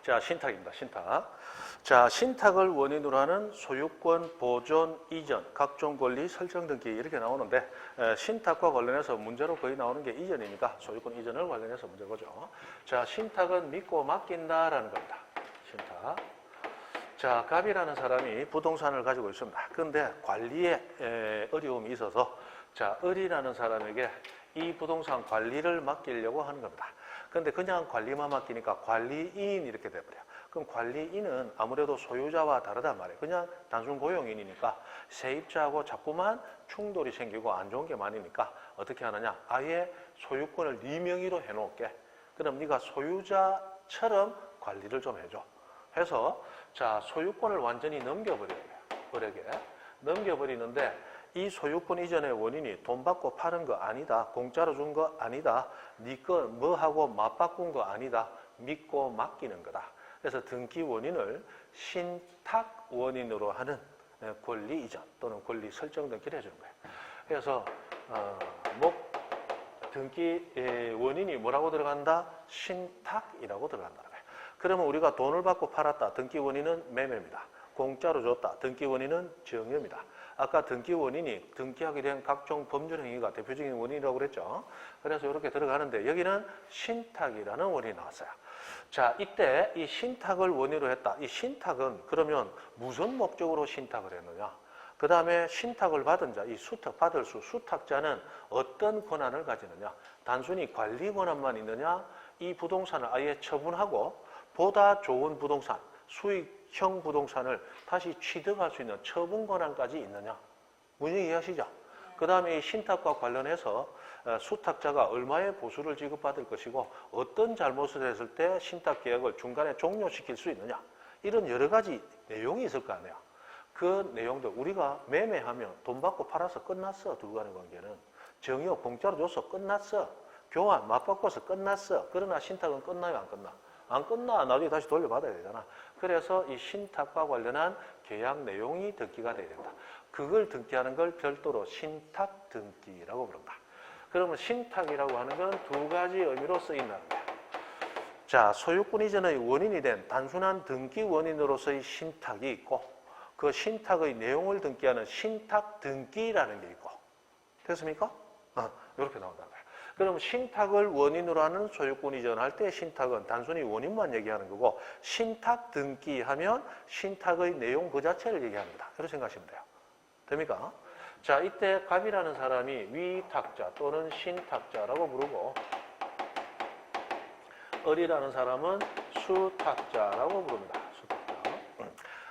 자, 신탁입니다. 신탁. 자, 신탁을 원인으로 하는 소유권, 보존, 이전, 각종 권리 설정 등기 이렇게 나오는데 신탁과 관련해서 문제로 거의 나오는 게 이전이니까 소유권 이전을 관련해서 문제 보죠. 자, 신탁은 믿고 맡긴다라는 겁니다. 신탁. 자, 갑이라는 사람이 부동산을 가지고 있습니다. 그런데 관리에 어려움이 있어서 자, 을이라는 사람에게 이 부동산 관리를 맡기려고 하는 겁니다. 그런데 그냥 관리만 맡기니까 관리인 이렇게 돼버려요. 그럼 관리인은 아무래도 소유자와 다르단 말이에요. 그냥 단순 고용인이니까 세입자하고 자꾸만 충돌이 생기고 안 좋은 게 많으니까 어떻게 하느냐. 아예 소유권을 네 명의로 해놓을게. 그럼 네가 소유자처럼 관리를 좀 해줘. 해서 자, 소유권을 완전히 넘겨버려요. 을에게. 넘겨버리는데 이 소유권 이전의 원인이 돈 받고 파는 거 아니다. 공짜로 준 거 아니다. 네 거 뭐하고 맞바꾼 거 아니다. 믿고 맡기는 거다. 그래서 등기 원인을 신탁 원인으로 하는 권리 이전 또는 권리 설정 등기를 해주는 거예요. 그래서 등기 원인이 뭐라고 들어간다? 신탁이라고 들어간다는 거예요. 그러면 우리가 돈을 받고 팔았다. 등기 원인은 매매입니다. 공짜로 줬다. 등기 원인은 정여입니다. 아까 등기 원인이 등기하게 된 각종 법률 행위가 대표적인 원인이라고 그랬죠. 그래서 이렇게 들어가는데 여기는 신탁이라는 원인이 나왔어요. 자, 이때 이 신탁을 원인으로 했다. 이 신탁은 그러면 무슨 목적으로 신탁을 했느냐? 그 다음에 신탁을 받은 자, 이 수탁 받을 수탁자는 어떤 권한을 가지느냐? 단순히 관리 권한만 있느냐? 이 부동산을 아예 처분하고 보다 좋은 부동산, 수익형 부동산을 다시 취득할 수 있는 처분 권한까지 있느냐? 문제 이해하시죠? 그 다음에 이 신탁과 관련해서 수탁자가 얼마의 보수를 지급받을 것이고 어떤 잘못을 했을 때 신탁 계약을 중간에 종료시킬 수 있느냐? 이런 여러 가지 내용이 있을 거 아니에요. 그 내용들 우리가 매매하면 돈 받고 팔아서 끝났어. 둘 간의 관계는. 정여 공짜로 줘서 끝났어. 교환 맞바꿔서 끝났어. 그러나 신탁은 끝나요? 안 끝나? 안 끝나. 나중에 다시 돌려받아야 되잖아. 그래서 이 신탁과 관련한 계약 내용이 등기가 돼야 된다. 그걸 등기하는 걸 별도로 신탁 등기라고 부른다. 그러면 신탁이라고 하는 건 두 가지 의미로 쓰인다는 거야. 자, 소유권 이전의 원인이 된 단순한 등기 원인으로서의 신탁이 있고 그 신탁의 내용을 등기하는 신탁 등기라는 게 있고 됐습니까? 이렇게 나온다는 거야. 그럼 신탁을 원인으로 하는 소유권 이전할 때 신탁은 단순히 원인만 얘기하는 거고 신탁 등기하면 신탁의 내용 그 자체를 얘기합니다. 이렇게 생각하시면 돼요. 됩니까? 자, 이때 갑이라는 사람이 위탁자 또는 신탁자라고 부르고 을이라는 사람은 수탁자라고 부릅니다. 수탁자.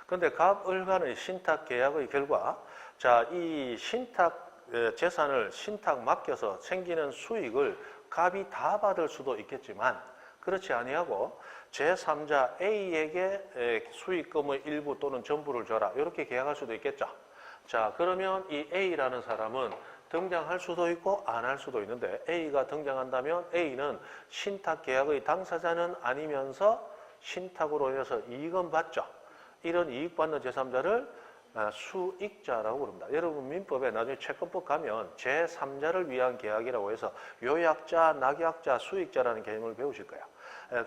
그런데 갑, 을 간의 신탁 계약의 결과 자, 이 신탁 재산을 신탁 맡겨서 생기는 수익을 갑이 다 받을 수도 있겠지만 그렇지 아니하고 제3자 A에게 수익금의 일부 또는 전부를 줘라. 이렇게 계약할 수도 있겠죠. 자, 그러면 이 A라는 사람은 등장할 수도 있고 안 할 수도 있는데 A가 등장한다면 A는 신탁 계약의 당사자는 아니면서 신탁으로 인해서 이익은 받죠. 이런 이익 받는 제3자를 수익자라고 부릅니다. 여러분 민법에 나중에 채권법 가면 제3자를 위한 계약이라고 해서 요약자, 낙약자, 수익자라는 개념을 배우실 거예요.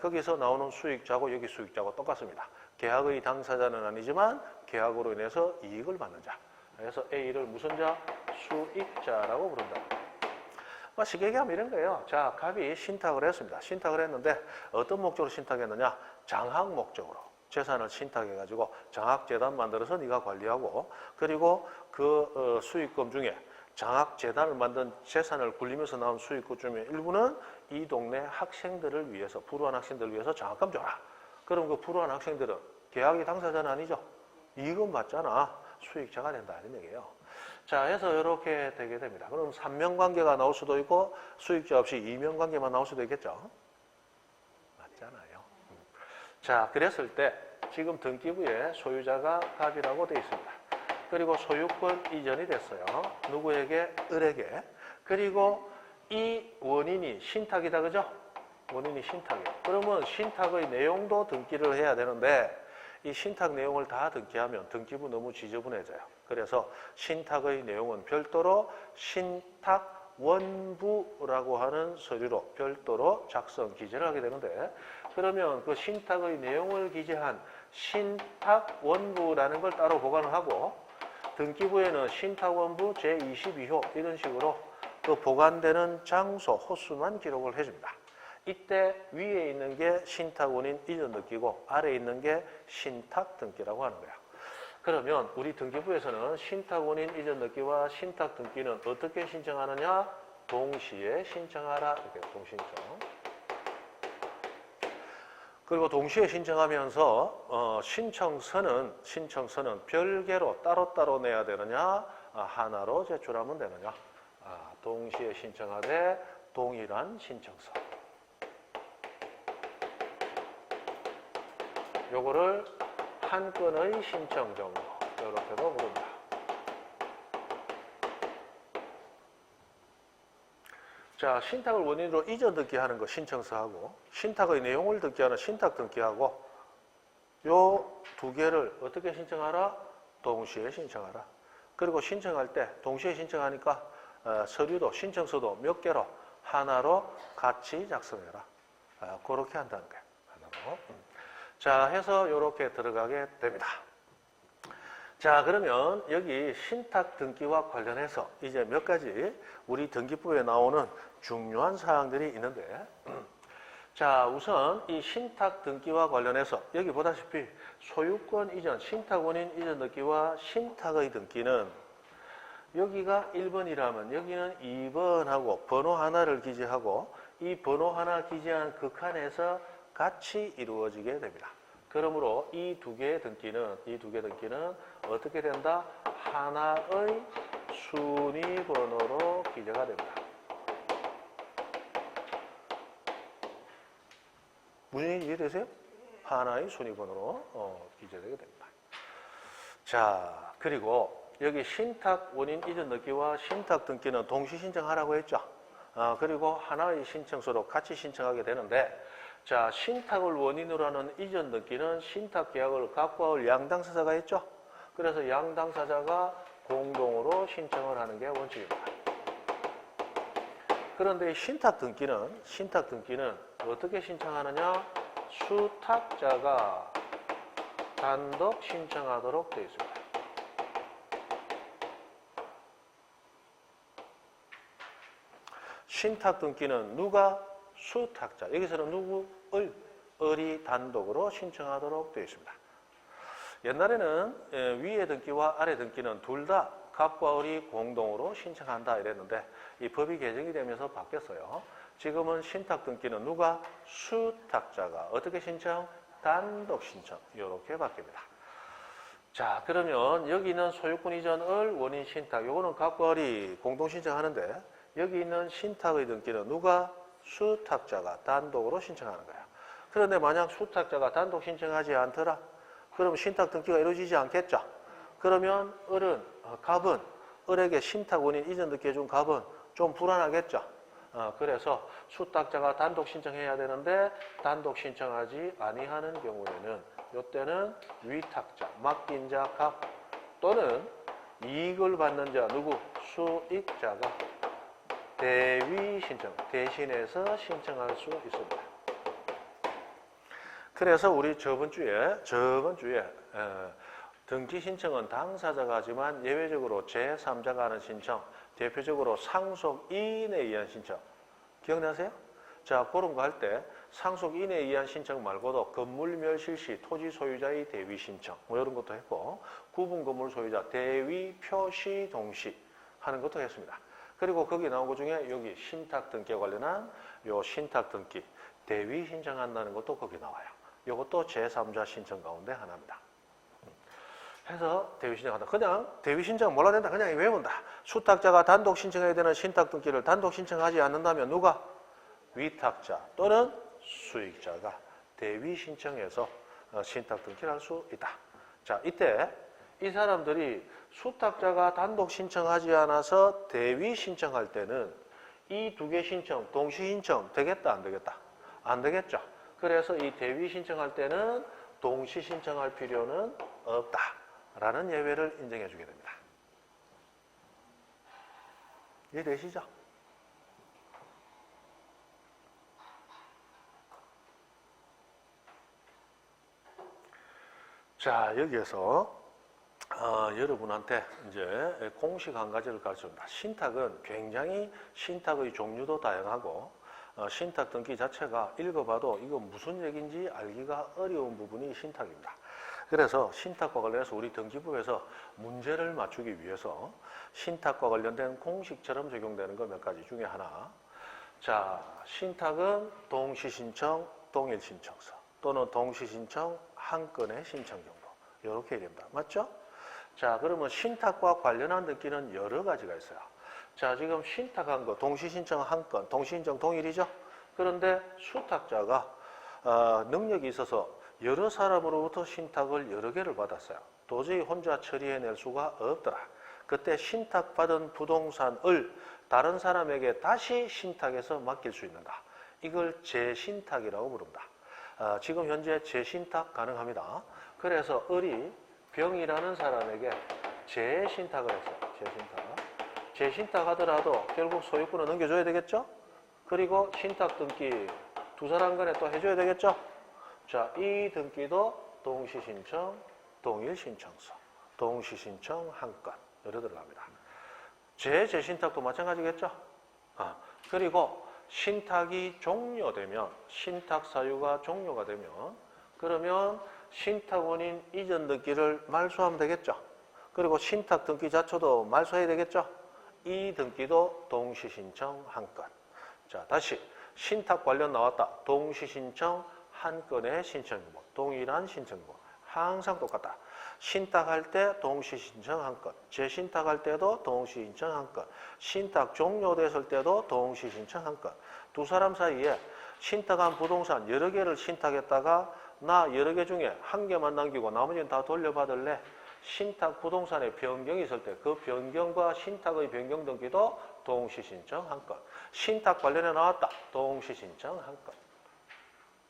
거기서 나오는 수익자고 여기 수익자고 똑같습니다. 계약의 당사자는 아니지만 계약으로 인해서 이익을 받는 자. 그래서 A를 무슨 자? 수익자라고 부른다. 쉽게 얘기하면 이런 거예요. 자, 갑이 신탁을 했습니다. 신탁을 했는데 어떤 목적으로 신탁했느냐? 장학 목적으로. 재산을 신탁해가지고 장학재단 만들어서 네가 관리하고 그리고 그 수익금 중에 장학재단을 만든 재산을 굴리면서 나온 수익금 중에 일부는 이 동네 학생들을 위해서 불우한 학생들을 위해서 장학금 줘라. 그럼 그 불우한 학생들은 계약의 당사자는 아니죠. 이익은 받잖아. 수익자가 된다 이런 얘기예요. 자, 해서 이렇게 되게 됩니다. 그럼 3명 관계가 나올 수도 있고 수익자 없이 2명 관계만 나올 수도 있겠죠. 맞잖아요. 자, 그랬을 때 지금 등기부에 소유자가 갑이라고 되어 있습니다. 그리고 소유권 이전이 됐어요. 누구에게? 을에게. 그리고 이 원인이 신탁이다, 그죠? 원인이 신탁이에요. 그러면 신탁의 내용도 등기를 해야 되는데 이 신탁 내용을 다 등기하면 등기부 너무 지저분해져요. 그래서 신탁의 내용은 별도로 신탁 원부라고 하는 서류로 별도로 작성 기재를 하게 되는데, 그러면 그 신탁의 내용을 기재한 신탁 원부라는 걸 따로 보관을 하고, 등기부에는 신탁 원부 제22호 이런 식으로 그 보관되는 장소, 호수만 기록을 해줍니다. 이때 위에 있는 게 신탁 원인 이전 등기고 아래에 있는 게 신탁 등기라고 하는 거야. 그러면 우리 등기부에서는 신탁 원인 이전 등기와 신탁 등기는 어떻게 신청하느냐? 동시에 신청하라. 이렇게 동신청. 그리고 동시에 신청하면서 신청서는 별개로 따로따로 내야 되느냐? 하나로 제출하면 되느냐? 동시에 신청하되 동일한 신청서. 요거를 한 건의 신청 정보, 이렇게도 부릅니다. 자, 신탁을 원인으로 이전 등기하는 거 신청서하고 신탁의 내용을 등기하는 신탁 등기하고 요 두 개를 어떻게 신청하라? 동시에 신청하라. 그리고 신청할 때 동시에 신청하니까 서류도 신청서도 몇 개로 하나로 같이 작성해라. 그렇게 한다는 거예요. 하나로. 자, 해서 이렇게 들어가게 됩니다. 자, 그러면 여기 신탁 등기와 관련해서 이제 몇 가지 우리 등기부에 나오는 중요한 사항들이 있는데, 자, 우선 이 신탁 등기와 관련해서 여기 보다시피 소유권 이전, 신탁 원인 이전 등기와 신탁의 등기는 여기가 1번이라면 여기는 2번하고 번호 하나를 기재하고 이 번호 하나 기재한 그 칸에서 같이 이루어지게 됩니다. 그러므로 이 두 개의 등기는 어떻게 된다? 하나의 순위 번호로 기재가 됩니다. 무슨 얘기인지 이해되세요? 하나의 순위 번호로 기재되게 됩니다. 자, 그리고 여기 신탁 원인 이전 등기와 신탁 등기는 동시 신청하라고 했죠. 그리고 하나의 신청서로 같이 신청하게 되는데, 자, 신탁을 원인으로 하는 이전 등기는 신탁 계약을 각과의 양당사자가 있죠. 그래서 양당사자가 공동으로 신청을 하는 게 원칙입니다. 그런데 신탁 등기는 어떻게 신청하느냐? 수탁자가 단독 신청하도록 되어 있습니다. 신탁 등기는 누가? 수탁자. 여기서는 누구를? 을이 단독으로 신청하도록 되어 있습니다. 옛날에는 위에 등기와 아래 등기는 둘 다 갑과 을이 공동으로 신청한다 이랬는데 이 법이 개정이 되면서 바뀌었어요. 지금은 신탁 등기는 누가? 수탁자가 어떻게 신청? 단독 신청. 이렇게 바뀝니다. 자, 그러면 여기 있는 소유권 이전 을 원인 신탁, 요거는 갑과 을이 공동 신청하는데 여기 있는 신탁의 등기는 누가? 수탁자가 단독으로 신청하는 거야. 그런데 만약 수탁자가 단독 신청하지 않더라? 그럼 신탁 등기가 이루어지지 않겠죠? 그러면 갑은 을에게 신탁 원인 이전 등기 해준 갑은 좀 불안하겠죠? 그래서 수탁자가 단독 신청해야 되는데 단독 신청하지 아니하는 경우에는 이때는 위탁자, 맡긴 자 갑 또는 이익을 받는 자 누구? 수익자가 대위 신청, 대신해서 신청할 수 있습니다. 그래서 우리 저번 주에 등기 신청은 당사자가 하지만 예외적으로 제3자가 하는 신청, 대표적으로 상속인에 의한 신청. 기억나세요? 자, 그런 거 할 때 상속인에 의한 신청 말고도 건물 멸실 시 토지 소유자의 대위 신청 뭐 이런 것도 했고 구분 건물 소유자 대위 표시 동시 하는 것도 했습니다. 그리고 거기 나온 것 중에 여기 신탁 등기에 관련한 요 신탁 등기 대위 신청한다는 것도 거기 나와요. 이것도 제3자 신청 가운데 하나입니다. 해서 대위 신청한다. 그냥 대위 신청 몰라 된다. 그냥 외운다. 수탁자가 단독 신청해야 되는 신탁 등기를 단독 신청하지 않는다면 누가? 위탁자 또는 수익자가 대위 신청해서 신탁 등기를 할 수 있다. 자, 이때 이 사람들이 수탁자가 단독 신청하지 않아서 대위 신청할 때는 이 두 개 신청, 동시 신청 되겠다, 안 되겠다? 안 되겠죠. 그래서 이 대위 신청할 때는 동시 신청할 필요는 없다라는 예외를 인정해 주게 됩니다. 이해되시죠? 자, 여기에서 여러분한테 이제 공식 한 가지를 가르쳐줍니다. 신탁은 굉장히 신탁의 종류도 다양하고 신탁 등기 자체가 읽어봐도 이거 무슨 얘기인지 알기가 어려운 부분이 신탁입니다. 그래서 신탁과 관련해서 우리 등기부에서 문제를 맞추기 위해서 신탁과 관련된 공식처럼 적용되는 거 몇 가지 중에 하나. 자, 신탁은 동시신청, 동일신청서 또는 동시신청 한 건의 신청 정도 이렇게 얘기합니다. 맞죠? 자, 그러면 신탁과 관련한 등기는 여러 가지가 있어요. 자, 지금 신탁한 거 동시신청 한 건, 동시신청 동일이죠? 그런데 수탁자가 능력이 있어서 여러 사람으로부터 신탁을 여러 개를 받았어요. 도저히 혼자 처리해낼 수가 없더라. 그때 신탁받은 부동산을 다른 사람에게 다시 신탁해서 맡길 수 있는가. 이걸 재신탁이라고 부릅니다. 지금 현재 재신탁 가능합니다. 그래서 을이 병이라는 사람에게 재신탁을 했어요. 재신탁 하더라도 결국 소유권을 넘겨줘야 되겠죠? 그리고 신탁 등기 두 사람 간에 또 해줘야 되겠죠? 자, 이 등기도 동시신청, 동일신청서, 동시신청 한 건 이렇게 들어갑니다. 재신탁도 마찬가지겠죠? 그리고 신탁이 종료되면, 신탁 사유가 종료가 되면 그러면 신탁원인 이전 등기를 말소하면 되겠죠? 그리고 신탁 등기 자체도 말소해야 되겠죠? 이 등기도 동시신청 한 건. 자, 다시 신탁 관련 나왔다. 동시신청 한 건의 신청규모, 동일한 신청규모. 항상 똑같다. 신탁할 때 동시신청 한 건, 재신탁할 때도 동시신청 한 건, 신탁 종료됐을 때도 동시신청 한 건. 두 사람 사이에 신탁한 부동산 여러 개를 신탁했다가 나 여러 개 중에 한 개만 남기고 나머지는 다 돌려받을래? 신탁 부동산에 변경이 있을 때 그 변경과 신탁의 변경 등기도 동시신청 한 건. 신탁 관련해 나왔다. 동시신청 한 건.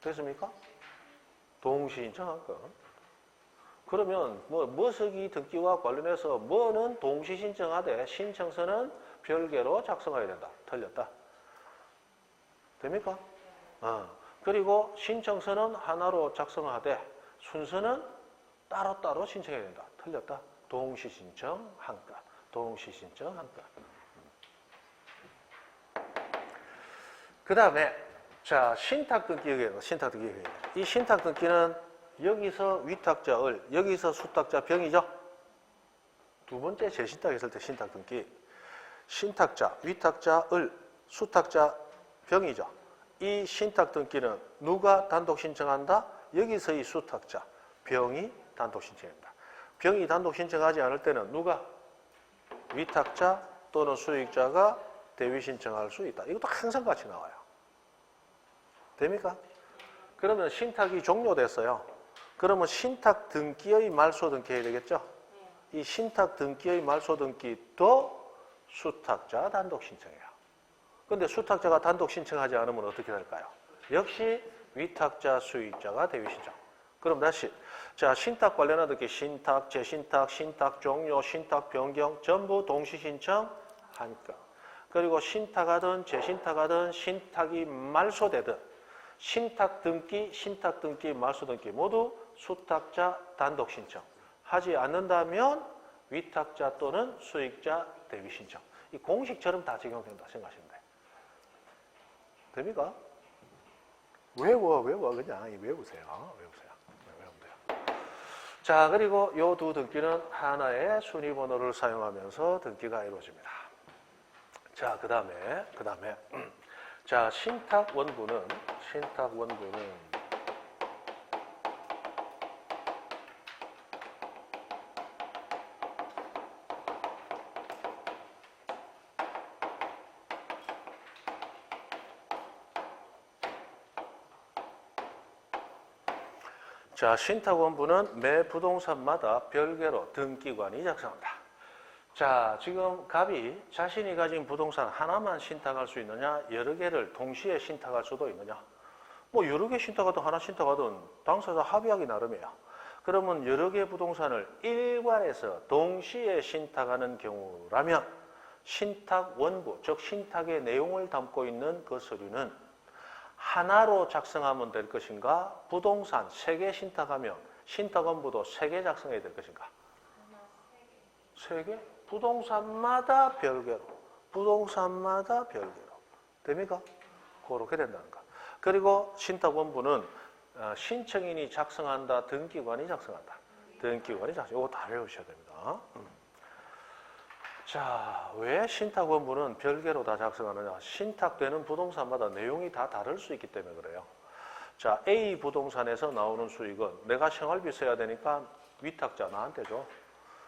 됐습니까? 동시신청 한 건. 그러면 뭐서기 등기와 관련해서 뭐는 동시신청하되 신청서는 별개로 작성해야 된다. 틀렸다. 됩니까? 그리고 신청서는 하나로 작성하되 순서는 따로따로 신청해야 된다. 틀렸다. 동시신청 한 건. 동시신청 한 건. 그 다음에 자, 신탁등기 얘기해요. 신탁등기 얘기해요. 이 신탁등기는 여기서 위탁자 을, 여기서 수탁자 병이죠. 두 번째 재신탁했을 때 신탁등기. 신탁자, 위탁자 을, 수탁자 병이죠. 이 신탁등기는 누가 단독 신청한다? 여기서 이 수탁자, 병이 단독 신청합니다. 병이 단독 신청하지 않을 때는 누가? 위탁자 또는 수익자가 대위 신청할 수 있다. 이것도 항상 같이 나와요. 됩니까? 그러면 신탁이 종료됐어요. 그러면 신탁 등기의 말소 등기 해야 되겠죠? 이 신탁 등기의 말소 등기도 수탁자 단독 신청해요. 근데 수탁자가 단독 신청하지 않으면 어떻게 될까요? 역시 위탁자, 수익자가 대위 신청. 그럼 다시 자, 신탁 관련한 등기 신탁, 재신탁, 신탁 종료, 신탁 변경 전부 동시 신청 한 건. 그리고 신탁하든 재신탁하든 신탁이 말소되든 신탁 등기, 말소 등기 모두 수탁자 단독 신청. 하지 않는다면 위탁자 또는 수익자 대위 신청. 이 공식처럼 다 적용된다 생각하시면 돼요. 됩니까? 외워 그냥 외우세요. 외우면 돼요. 자, 그리고 이 두 등기는 하나의 순위번호를 사용하면서 등기가 이루어집니다. 자, 그 다음에 자, 신탁 원부는 자, 신탁원부는 매 부동산마다 별개로 등기관이 작성한다. 자, 지금 갑이 자신이 가진 부동산 하나만 신탁할 수 있느냐, 여러 개를 동시에 신탁할 수도 있느냐. 뭐 여러 개 신탁하든 하나 신탁하든 당사자 합의하기 나름이에요. 그러면 여러 개 부동산을 일괄해서 동시에 신탁하는 경우라면 신탁 원부, 즉 신탁의 내용을 담고 있는 그 서류는 하나로 작성하면 될 것인가, 부동산 3개 신탁하며 신탁원부도 3개 작성해야 될 것인가? 3개? 부동산마다 별개로. 부동산마다 별개로. 됩니까? 그렇게 된다는 거. 그리고 신탁원부는 신청인이 작성한다, 등기관이 작성한다. 등기관이 작성. 이거 다 외우셔야 됩니다. 자, 왜 신탁원부는 별개로 다 작성하느냐? 신탁되는 부동산마다 내용이 다 다를 수 있기 때문에 그래요. 자, A 부동산에서 나오는 수익은 내가 생활비 써야 되니까 위탁자 나한테 줘.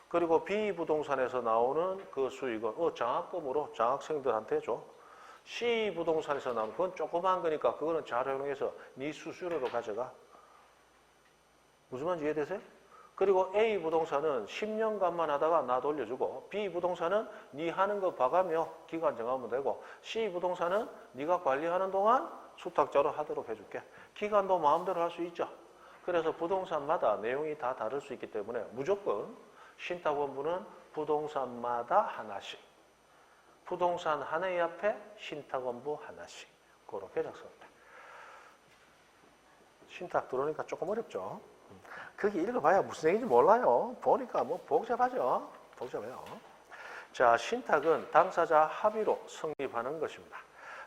그리고 B 부동산에서 나오는 그 수익은 장학금으로 장학생들한테 줘. C 부동산에서 나오는 그건 조그만 거니까 그거는 잘 활용해서 네 수수료로 가져가. 무슨 말인지 이해되세요? 그리고 A 부동산은 10년간만 하다가 나 돌려주고 B 부동산은 네 하는 거 봐가며 기간 정하면 되고 C 부동산은 네가 관리하는 동안 수탁자로 하도록 해줄게. 기간도 마음대로 할 수 있죠. 그래서 부동산마다 내용이 다 다를 수 있기 때문에 무조건 신탁원부는 부동산마다 하나씩. 부동산 하나의 앞에 신탁원부 하나씩. 그렇게 작성합니다. 신탁 들어오니까 조금 어렵죠. 그게 읽어봐야 무슨 얘기인지 몰라요. 보니까 뭐 복잡하죠. 복잡해요. 자, 신탁은 당사자 합의로 성립하는 것입니다.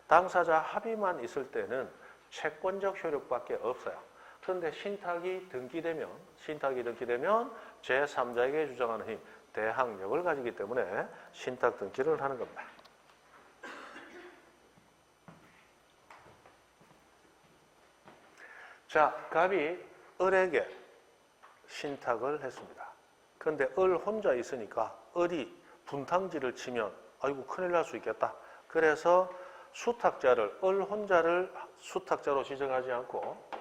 당사자 합의만 있을 때는 채권적 효력밖에 없어요. 그런데 신탁이 등기되면 제3자에게 주장하는 힘, 대항력을 가지기 때문에 신탁 등기를 하는 겁니다. 자, 갑이 을에게 신탁을 했습니다. 그런데 을 혼자 있으니까 을이 분탕질을 치면 아이고 큰일 날 수 있겠다. 그래서 수탁자를 을 혼자를 수탁자로 지정하지 않고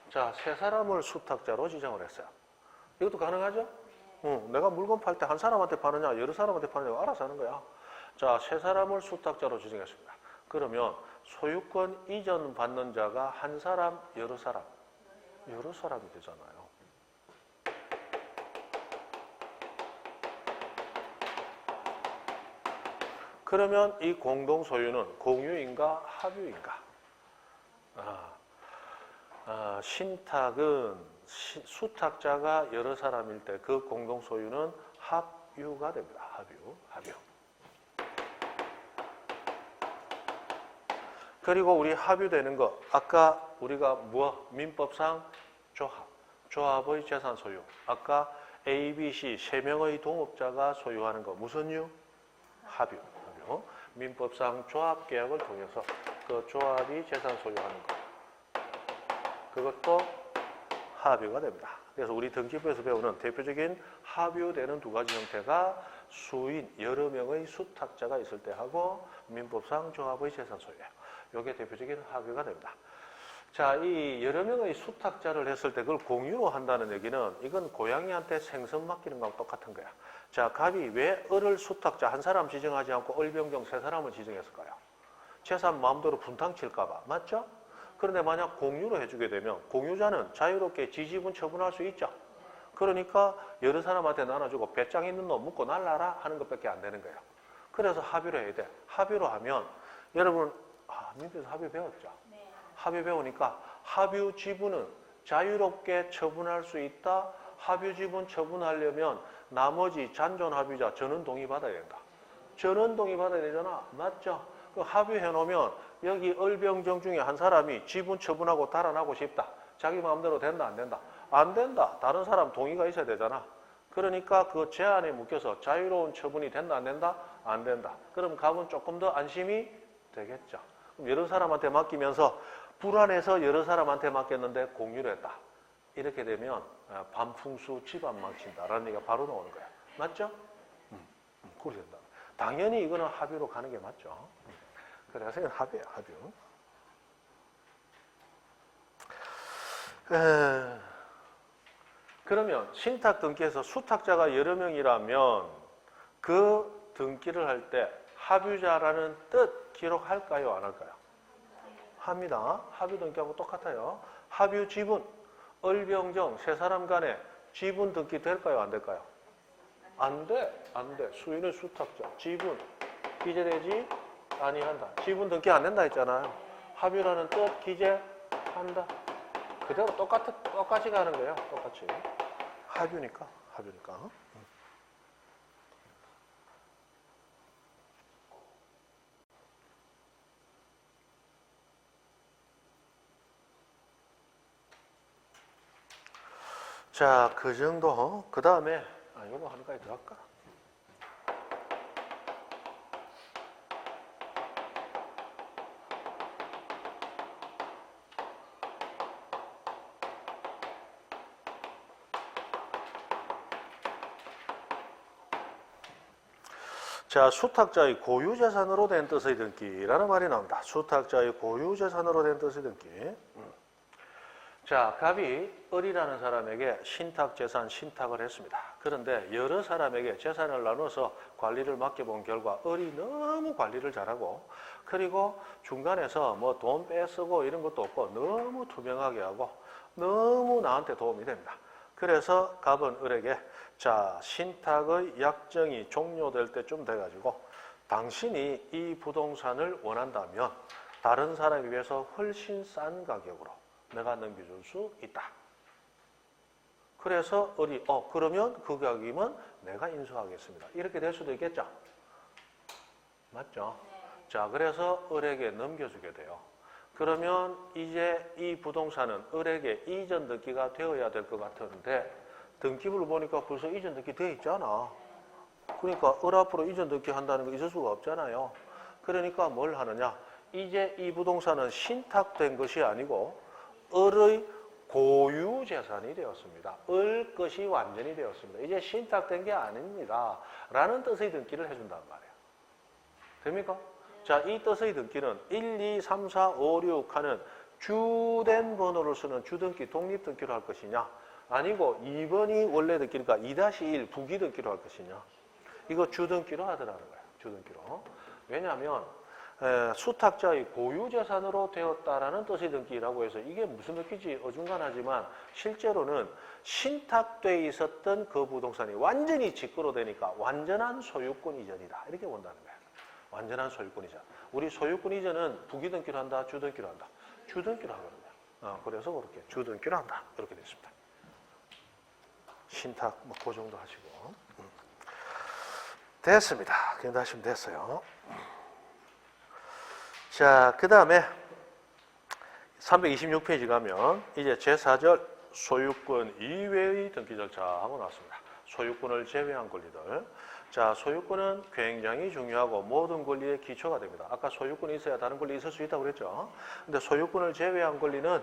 자, 세 사람을 수탁자로 지정을 했어요. 이것도 가능하죠? 내가 물건 팔 때 한 사람한테 파느냐 여러 사람한테 파느냐 알아서 하는 거야. 자, 세 사람을 수탁자로 지정했습니다. 그러면 소유권 이전 받는 자가 한 사람, 여러 사람? 여러 사람이 되잖아요. 그러면 이 공동 소유는 공유인가 합유인가? 신탁은 수탁자가 여러 사람일 때 그 공동 소유는 합유가 됩니다. 합유. 그리고 우리 합유되는 거 아까 우리가 민법상 조합의 재산 소유. 아까 A, B, C 세 명의 동업자가 소유하는 거 무슨 유? 합유. 민법상 조합계약을 통해서 그 조합이 재산 소유하는 것. 그것도 합유가 됩니다. 그래서 우리 등기부에서 배우는 대표적인 합유되는 두 가지 형태가 수인, 여러 명의 수탁자가 있을 때 하고 민법상 조합의 재산 소유예요. 이게 대표적인 합유가 됩니다. 자, 이 여러 명의 수탁자를 했을 때 그걸 공유로 한다는 얘기는 이건 고양이한테 생선 맡기는 거하고 똑같은 거야. 자, 갑이 왜 을을 수탁자 한 사람 지정하지 않고 을병정 세 사람을 지정했을까요? 재산 마음대로 분탕 칠까 봐. 맞죠? 그런데 만약 공유로 해주게 되면 공유자는 자유롭게 지지분 처분할 수 있죠. 그러니까 여러 사람한테 나눠주고 배짱 있는 놈 묻고 날라라 하는 것밖에 안 되는 거예요. 그래서 합의로 해야 돼. 합의로 하면 여러분 민법에서 합의 배웠죠? 네. 합의 배우니까 합유 지분은 자유롭게 처분할 수 있다. 합유 지분 처분하려면 나머지 잔존 합유자 전원 동의 받아야 된다. 전원 동의 받아야 되잖아. 맞죠? 그 합의해 놓으면 여기 을병정 중에 한 사람이 지분 처분하고 달아나고 싶다. 자기 마음대로 된다 안 된다? 안 된다. 다른 사람 동의가 있어야 되잖아. 그러니까 그 제한에 묶여서 자유로운 처분이 된다 안 된다? 안 된다. 그럼 갑은 조금 더 안심이 되겠죠. 그럼 여러 사람한테 맡기면서 불안해서 여러 사람한테 맡겼는데 공유를 했다. 이렇게 되면 반풍수 집안 망친다라는 얘기가 바로 나오는 거야. 맞죠? 그렇게 된다. 당연히 이거는 합의로 가는 게 맞죠. 그래서 이건 합의예요, 합의. 그러면 신탁 등기에서 수탁자가 여러 명이라면 그 등기를 할 때 합유자라는 뜻 기록할까요, 안 할까요? 합니다. 합의 등기하고 똑같아요. 합유 지분, 을병정 세 사람 간에 지분 등기 될까요, 안 될까요? 안 돼, 안 돼. 수인의 수탁자, 지분 기재되지 아니한다. 지분 등기 안 된다 했잖아요. 합유라는 뜻 기재한다. 그대로 똑같이 가는 거예요. 똑같이. 합유니까. 자, 그 정도. 그 다음에, 요거 하나까지 더 할까? 자, 수탁자의 고유재산으로 된 뜻의 등기라는 말이 나옵니다. 수탁자의 고유재산으로 된 뜻의 등기. 자, 갑이 을이라는 사람에게 신탁재산 신탁을 했습니다. 그런데 여러 사람에게 재산을 나눠서 관리를 맡겨본 결과 을이 너무 관리를 잘하고 그리고 중간에서 뭐 돈 빼쓰고 이런 것도 없고 너무 투명하게 하고 너무 나한테 도움이 됩니다. 그래서 갑은 을에게 자, 신탁의 약정이 종료될 때쯤 돼가지고 당신이 이 부동산을 원한다면 다른 사람에 비해서 훨씬 싼 가격으로 내가 넘겨줄 수 있다. 그래서 을이 그러면 그 가격이면 내가 인수하겠습니다. 이렇게 될 수도 있겠죠? 맞죠? 자, 그래서 을에게 넘겨주게 돼요. 그러면 이제 이 부동산은 을에게 이전 등기가 되어야 될 것 같은데 등기부를 보니까 벌써 이전 등기 되어 있잖아. 그러니까 을 앞으로 이전 등기 한다는 거 있을 수가 없잖아요. 그러니까 뭘 하느냐? 이제 이 부동산은 신탁된 것이 아니고 을의 고유 재산이 되었습니다. 을 것이 완전히 되었습니다. 이제 신탁된 게 아닙니다. 라는 뜻의 등기를 해준단 말이에요. 됩니까? 자, 이 뜻의 등기는 1, 2, 3, 4, 5, 6 하는 주된 번호를 쓰는 주등기, 독립등기로 할 것이냐? 아니고 2번이 원래 등기니까 2-1 부기 등기로 할 것이냐? 이거 주등기로 하더라는 거예요. 주등기로. 왜냐하면 수탁자의 고유재산으로 되었다라는 뜻의 등기라고 해서 이게 무슨 등기인지 어중간하지만 실제로는 신탁돼 있었던 그 부동산이 완전히 직거로 되니까 완전한 소유권 이전이다. 이렇게 본다는 거예요. 완전한 소유권 이전. 우리 소유권 이전은 부기 등기로 한다, 주등기로 한다. 주등기로 하거든요. 그래서 그렇게 주등기로 한다. 이렇게 됐습니다. 신탁 뭐 그 정도 하시고 됐습니다. 그냥 하시면 됐어요. 자, 그 다음에 326페이지 가면 이제 제4절 소유권 이외의 등기 절차하고 나왔습니다. 소유권을 제외한 권리들. 자, 소유권은 굉장히 중요하고 모든 권리의 기초가 됩니다. 아까 소유권이 있어야 다른 권리 있을 수 있다고 그랬죠. 근데 소유권을 제외한 권리는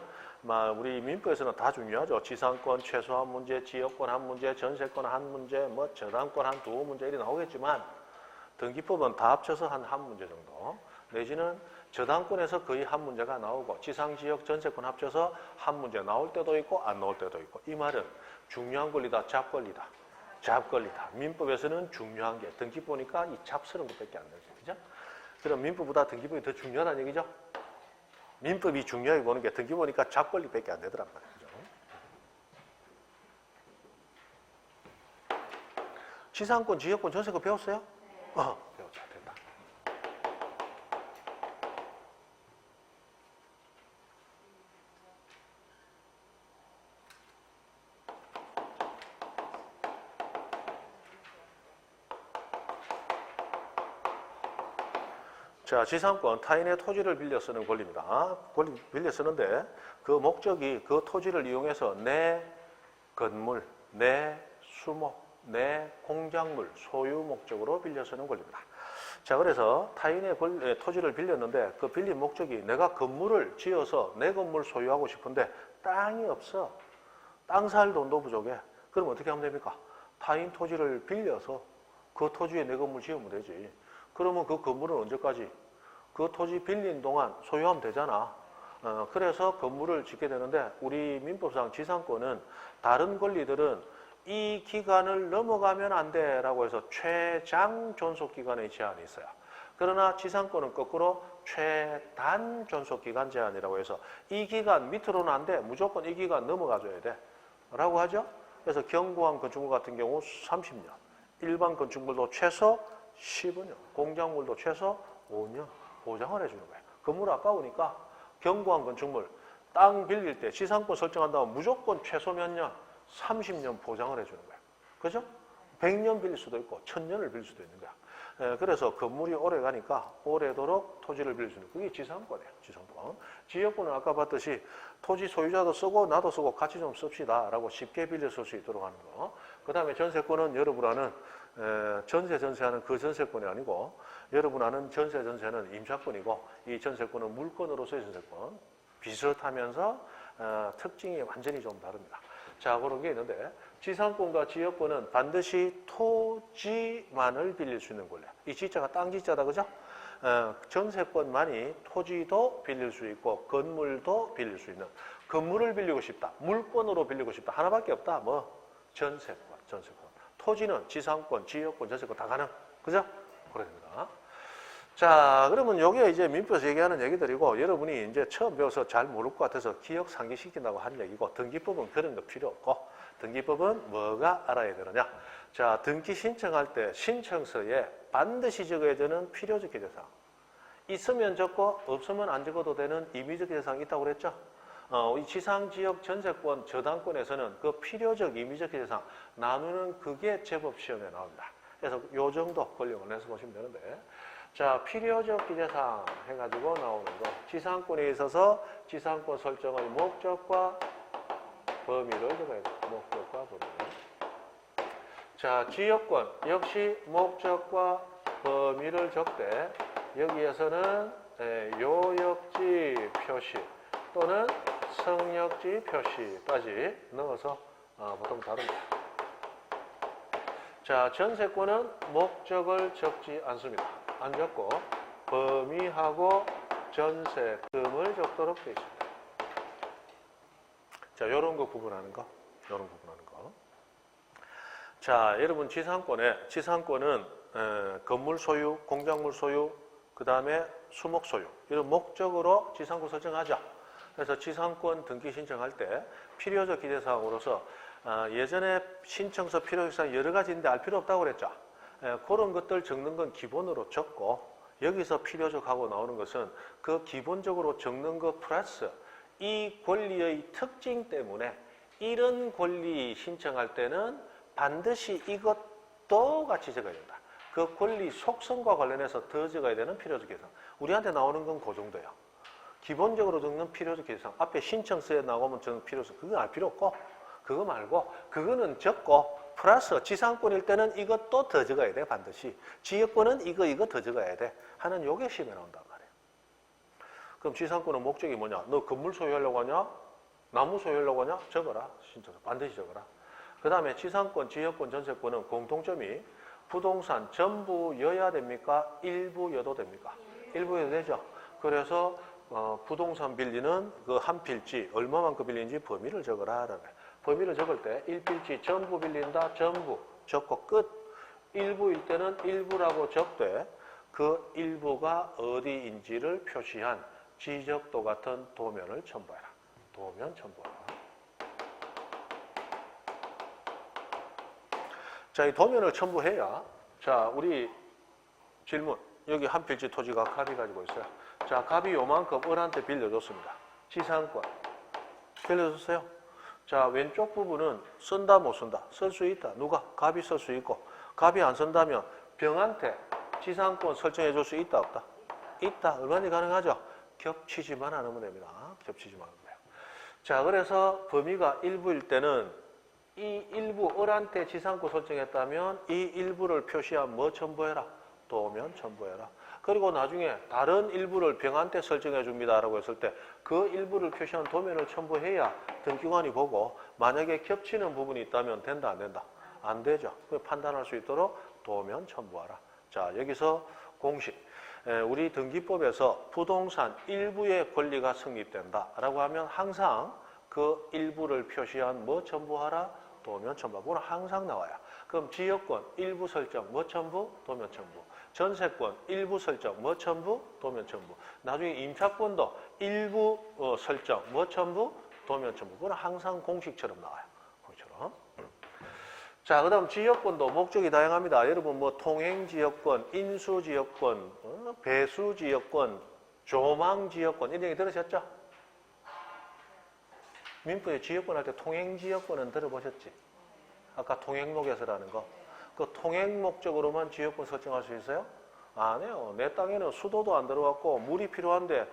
우리 민법에서는 다 중요하죠. 지상권 최소한 문제, 지역권 한 문제, 전세권 한 문제, 뭐 저당권 한 두 문제 이렇게 나오겠지만 등기법은 다 합쳐서 한 문제 정도 내지는 저당권에서 거의 한 문제가 나오고 지상지역 전세권 합쳐서 한 문제 나올 때도 있고 안 나올 때도 있고 이 말은 중요한 권리다, 잡권리다. 잡권리다. 민법에서는 중요한 게 등기 보니까 이 잡스러운 것밖에 안 되죠. 그죠? 그럼 민법보다 등기법이 더 중요하다는 얘기죠? 민법이 중요하게 보는 게 등기 보니까 잡권리밖에 안 되더란 말이죠. 지상권, 지역권, 전세권 배웠어요? 배웠죠. 됐다. 자, 지상권, 타인의 토지를 빌려 쓰는 권리입니다. 권리 빌려 쓰는데 그 목적이 그 토지를 이용해서 내 건물, 내 수목, 내 공작물, 소유 목적으로 빌려 쓰는 권리입니다. 자, 그래서 타인의 토지를 빌렸는데 그 빌린 목적이 내가 건물을 지어서 내 건물 소유하고 싶은데 땅이 없어. 땅 살 돈도 부족해. 그럼 어떻게 하면 됩니까? 타인 토지를 빌려서 그 토지에 내 건물 지으면 되지. 그러면 그 건물은 언제까지? 그 토지 빌린 동안 소유하면 되잖아. 그래서 건물을 짓게 되는데 우리 민법상 지상권은 다른 권리들은 이 기간을 넘어가면 안 돼라고 해서 최장 존속기간의 제한이 있어요. 그러나 지상권은 거꾸로 최단 존속기간 제한이라고 해서 이 기간 밑으로는 안 돼. 무조건 이 기간 넘어가줘야 돼. 라고 하죠. 그래서 경부한 건축물 같은 경우 30년, 일반 건축물도 최소 15년, 공작물도 최소 5년 보장을 해주는 거예요. 건물 아까우니까 경부한 건축물 땅 빌릴 때 지상권 설정한다면 무조건 최소 몇 년? 30년 보장을 해주는 거야. 그죠? 100년 빌릴 수도 있고 1000년을 빌릴 수도 있는 거야. 그래서 건물이 오래 가니까 오래도록 토지를 빌릴 수 있는 그게 지상권이에요. 지상권. 지역권은 아까 봤듯이 토지 소유자도 쓰고 나도 쓰고 같이 좀 씁시다 라고 쉽게 빌려 쓸 수 있도록 하는 거. 그 다음에 전세권은 여러분 아는 전세하는 그 전세권이 아니고 여러분 아는 전세는 임차권이고 이 전세권은 물권으로서의 전세권. 비슷하면서 특징이 완전히 좀 다릅니다. 자, 그런 게 있는데 지상권과 지역권은 반드시 토지만을 빌릴 수 있는 권리야. 이 지자가 땅 지자다, 그죠? 전세권만이 토지도 빌릴 수 있고 건물도 빌릴 수 있는 건물을 빌리고 싶다, 물권으로 빌리고 싶다 하나밖에 없다. 뭐 전세권. 토지는 지상권, 지역권, 전세권 다 가능, 그죠? 그래 됩니다. 자, 그러면 요게 이제 민법에서 얘기하는 얘기들이고 여러분이 이제 처음 배워서 잘 모를 것 같아서 기억 상기시킨다고 한 얘기고 등기법은 그런 거 필요 없고 등기법은 뭐가 알아야 되느냐? 자, 등기 신청할 때 신청서에 반드시 적어야 되는 필요적 기재사항. 있으면 적고 없으면 안 적어도 되는 임의적 기재사항이 있다고 그랬죠? 이 지상지역 전세권 저당권에서는 그 필요적 임의적 기재사항 나누는 그게 제법 시험에 나옵니다. 그래서 요 정도 권력을 내서 보시면 되는데 자, 필요적 기재사항 해가지고 나오는 거. 지상권에 있어서 지상권 설정의 목적과 범위를 적어야 돼. 목적과 범위. 자, 지역권 역시 목적과 범위를 적되 여기에서는 요역지 표시 또는 성역지 표시까지 넣어서 보통 다릅니다. 자, 전세권은 목적을 적지 않습니다. 안 적고 범위하고 전세금을 적도록 되어 있습니다. 자, 요런 거 구분하는 거. 자, 여러분 지상권은 건물 소유, 공작물 소유, 그 다음에 수목 소유 이런 목적으로 지상권 설정하죠. 그래서 지상권 등기 신청할 때 필요적 기재사항으로서 예전에 신청서 필요적 사항 여러 가지 있는데 알 필요 없다고 그랬죠. 그런 것들 적는 건 기본으로 적고 여기서 필요적 하고 나오는 것은 그 기본적으로 적는 것 플러스 이 권리의 특징 때문에 이런 권리 신청할 때는 반드시 이것도 같이 적어야 된다. 그 권리 속성과 관련해서 더 적어야 되는 필요적 기재사항. 우리한테 나오는 건 그 정도예요. 기본적으로 적는 필요적 기재사항. 앞에 신청서에 나오면 적는 필요성. 그건 알 필요 없고 그거 말고 그거는 적고 플러스 지상권일 때는 이것도 더 적어야 돼. 반드시. 지역권은 이거 더 적어야 돼. 하는 요게 시험에 나온단 말이에요. 그럼 지상권은 목적이 뭐냐? 너 건물 소유하려고 하냐? 나무 소유하려고 하냐? 적어라. 신청서 반드시 적어라. 그 다음에 지상권, 지역권, 전세권은 공통점이 부동산 전부여야 됩니까? 일부여도 됩니까? 일부여도 되죠. 그래서 부동산 빌리는 그 한 필지 얼마만큼 빌리는지 범위를 적어라. 범위를 적을 때 1필지 전부 빌린다. 전부 적고 끝. 일부일 때는 일부라고 적되 그 일부가 어디인지를 표시한 지적도 같은 도면을 첨부해라. 도면 첨부하라. 자, 이 도면을 첨부해야 자, 우리 질문. 여기 한 필지 토지가 갑이 가지고 있어요. 자, 갑이 요만큼 을한테 빌려줬습니다. 지상권. 빌려줬어요. 자, 왼쪽 부분은 쓴다 못 쓴다? 쓸 수 있다. 누가? 갑이 쓸 수 있고 갑이 안 쓴다면 병한테 지상권 설정해 줄 수 있다 없다? 있다. 얼마든지 가능하죠? 겹치지만 않으면 됩니다. 겹치지만 않으면 돼요. 자, 그래서 범위가 일부일 때는 이 일부 을한테 지상권 설정했다면 이 일부를 표시한 뭐 첨부해라? 도면 첨부해라. 그리고 나중에 다른 일부를 병한테 설정해 줍니다라고 했을 때 그 일부를 표시한 도면을 첨부해야 등기관이 보고 만약에 겹치는 부분이 있다면 된다 안 된다? 안 되죠. 판단할 수 있도록 도면 첨부하라. 자, 여기서 공식. 우리 등기법에서 부동산 일부의 권리가 성립된다라고 하면 항상 그 일부를 표시한 뭐 첨부하라? 도면 첨부. 그건 항상 나와요. 그럼 지역권 일부 설정 뭐 첨부? 도면 첨부. 전세권 일부 설정 뭐 첨부? 도면 첨부. 나중에 임차권도 일부 설정 뭐 첨부? 도면 첨부. 그건 항상 공식처럼 나와요. 공식처럼. 자, 그 다음 지역권도 목적이 다양합니다. 여러분 뭐 통행지역권, 인수지역권, 배수지역권, 조망지역권 이런 얘기 들으셨죠? 민법에 지역권 할 때 통행지역권은 들어보셨지? 아까 통행목에서라는 거. 그 통행 목적으로만 지역권 설정할 수 있어요? 안 해요. 내 땅에는 수도도 안 들어갔고 물이 필요한데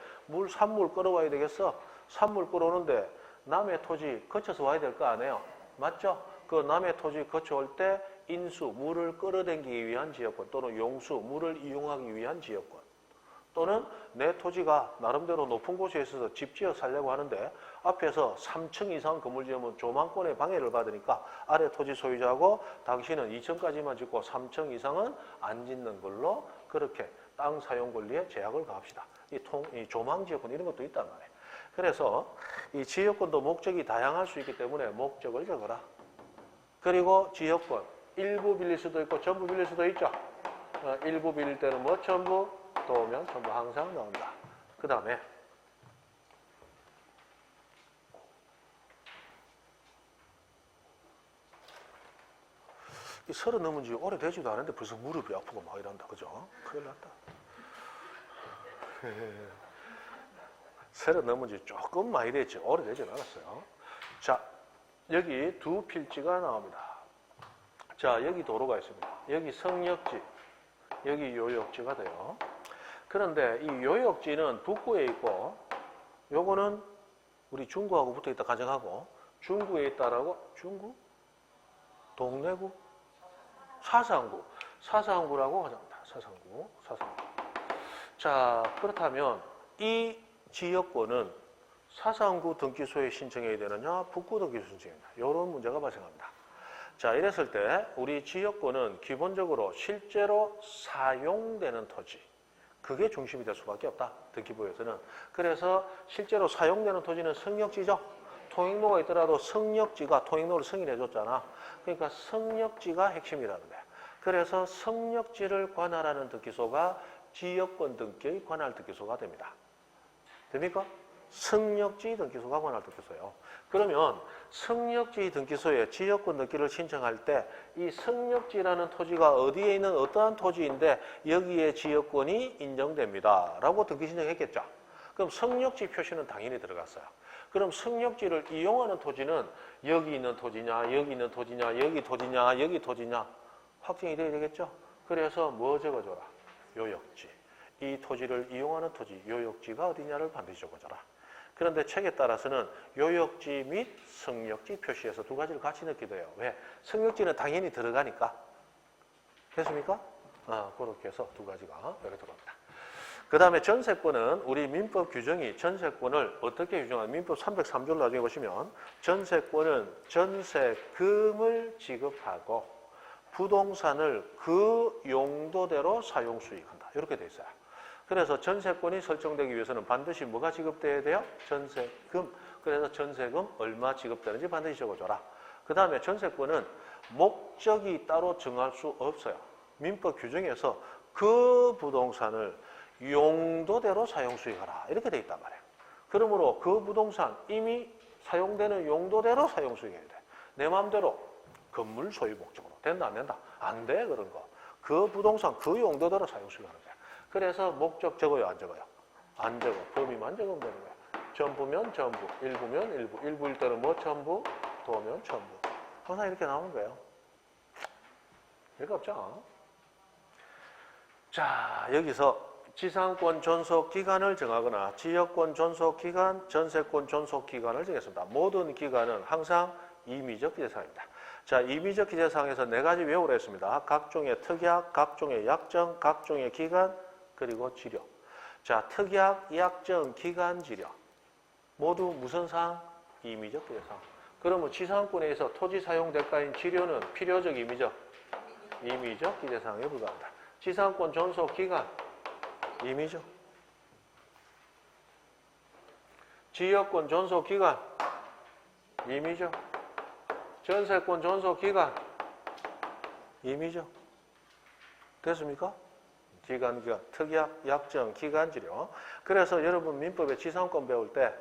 산물 끌어와야 되겠어? 산물 끌어오는데 남의 토지 거쳐서 와야 될 거 아니에요? 맞죠? 그 남의 토지 거쳐올 때 인수, 물을 끌어당기기 위한 지역권 또는 용수, 물을 이용하기 위한 지역권 또는 내 토지가 나름대로 높은 곳에 있어서 집 지어 살려고 하는데 앞에서 3층 이상 건물 지으면 조망권에 방해를 받으니까 아래 토지 소유자하고 당신은 2층까지만 짓고 3층 이상은 안 짓는 걸로 그렇게 땅 사용 권리에 제약을 가합시다. 이 조망 지역권 이런 것도 있단 말이에요. 그래서 이 지역권도 목적이 다양할 수 있기 때문에 목적을 적어라. 그리고 지역권 일부 빌릴 수도 있고 전부 빌릴 수도 있죠. 일부 빌릴 때는 뭐 전부 도우면 전부 항상 나온다. 그 다음에 이 30 넘은 지 오래되지도 않은데 벌써 무릎이 아프고 막 이런다. 그죠? 큰일 났다. 30 넘은 지 조금 많이 됐지. 오래되진 않았어요. 자, 여기 두 필지가 나옵니다. 자, 여기 도로가 있습니다. 여기 성역지, 여기 요역지가 돼요. 그런데 이 요역지는 북구에 있고 요거는 우리 중구하고 붙어있다 가정하고 중구에 있다라고 중구? 동래구? 사상구라고 가정합니다. 사상구. 자, 그렇다면 이 지역권은 사상구 등기소에 신청해야 되느냐 북구 등기소에 신청해야 되느냐 이런 문제가 발생합니다. 자, 이랬을 때 우리 지역권은 기본적으로 실제로 사용되는 토지 그게 중심이 될 수밖에 없다. 등기부에서는. 그래서 실제로 사용되는 토지는 성역지죠. 통행로가 있더라도 성역지가 통행로를 승인해 줬잖아. 그러니까 성역지가 핵심이라는 거야. 그래서 성역지를 관할하는 등기소가 지역권 등기의 관할 등기소가 됩니다. 됩니까? 성역지 등기소가 관할 등기소예요. 그러면 성역지 등기소에 지역권 등기를 신청할 때 이 성역지라는 토지가 어디에 있는 어떠한 토지인데 여기에 지역권이 인정됩니다. 라고 등기 신청했겠죠. 그럼 성역지 표시는 당연히 들어갔어요. 그럼 성역지를 이용하는 토지는 여기 있는 토지냐, 여기 있는 토지냐, 여기 토지냐, 여기 토지냐 확정이 돼야 되겠죠. 그래서 뭐 적어줘라? 요역지. 이 토지를 이용하는 토지, 요역지가 어디냐를 반드시 적어줘라. 그런데 책에 따라서는 요역지 및 성역지 표시해서 두 가지를 같이 넣기도 해요. 왜? 성역지는 당연히 들어가니까. 됐습니까? 그렇게 해서 두 가지가 여기 들어갑니다. 그 다음에 전세권은 우리 민법 규정이 전세권을 어떻게 규정하는 민법 303조를 나중에 보시면 전세권은 전세금을 지급하고 부동산을 그 용도대로 사용 수익한다. 이렇게 돼 있어요. 그래서 전세권이 설정되기 위해서는 반드시 뭐가 지급돼야 돼요? 전세금. 그래서 전세금 얼마 지급되는지 반드시 적어줘라. 그 다음에 전세권은 목적이 따로 정할 수 없어요. 민법 규정에서 그 부동산을 용도대로 사용 수익하라. 이렇게 돼 있단 말이에요. 그러므로 그 부동산 이미 사용되는 용도대로 사용 수익해야 돼. 내 마음대로 건물 소유 목적으로. 된다 안 된다? 안 돼 그런 거. 그 부동산 그 용도대로 사용 수익하는 거야. 그래서 목적 적어요 안 적어요? 안 적어. 범위만 적으면 되는 거야. 전부면 전부, 일부면 일부. 일부일 때는 뭐 전부, 도면 전부. 항상 이렇게 나오는 거예요. 별거 없죠? 자, 여기서 지상권 존속 기간을 정하거나 지역권 존속 기간, 전세권 존속 기간을 정했습니다. 모든 기간은 항상 임의적 기재사항입니다. 자, 임의적 기재사항에서 4가지 외우라 했습니다. 각종의 특약, 각종의 약정, 각종의 기간, 그리고 지료. 자, 특약, 약정, 기간, 지료. 모두 무슨 사항? 임의적 기재사항. 그러면 지상권에서 토지 사용 대가인 지료는 필요적, 임의적? 임의적 기재사항에 불과합니다. 지상권 존속 기간, 임의적. 지역권 존속 기간, 임의적. 전세권 존속 기간, 임의적. 됐습니까? 기간, 특약, 약정, 기간, 지료. 그래서 여러분 민법의 지상권 배울 때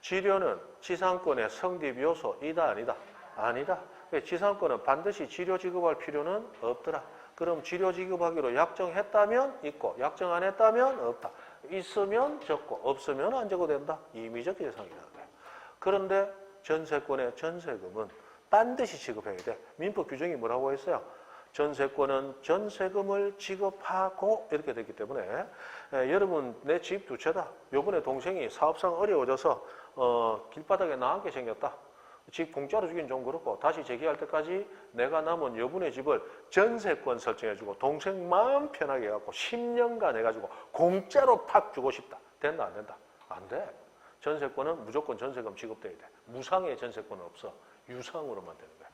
지료는 지상권의 성립 요소이다, 아니다? 아니다. 지상권은 반드시 지료 지급할 필요는 없더라. 그럼 지료 지급하기로 약정했다면 있고 약정 안 했다면 없다. 있으면 적고 없으면 안 적어도 된다. 임의적 기재사항이라는 거예요. 그런데 전세권의 전세금은 반드시 지급해야 돼. 민법 규정이 뭐라고 했어요? 전세권은 전세금을 지급하고 이렇게 됐기 때문에 여러분 내 집 두 채다. 요번에 동생이 사업상 어려워져서 길바닥에 나앉게 생겼다. 집 공짜로 주긴 좀 그렇고 다시 재개할 때까지 내가 남은 여분의 집을 전세권 설정해주고 동생 마음 편하게 해갖고 10년간 해가지고 공짜로 팍 주고 싶다. 된다 안 된다? 안 돼. 전세권은 무조건 전세금 지급돼야 돼. 무상의 전세권은 없어. 유상으로만 되는 거야.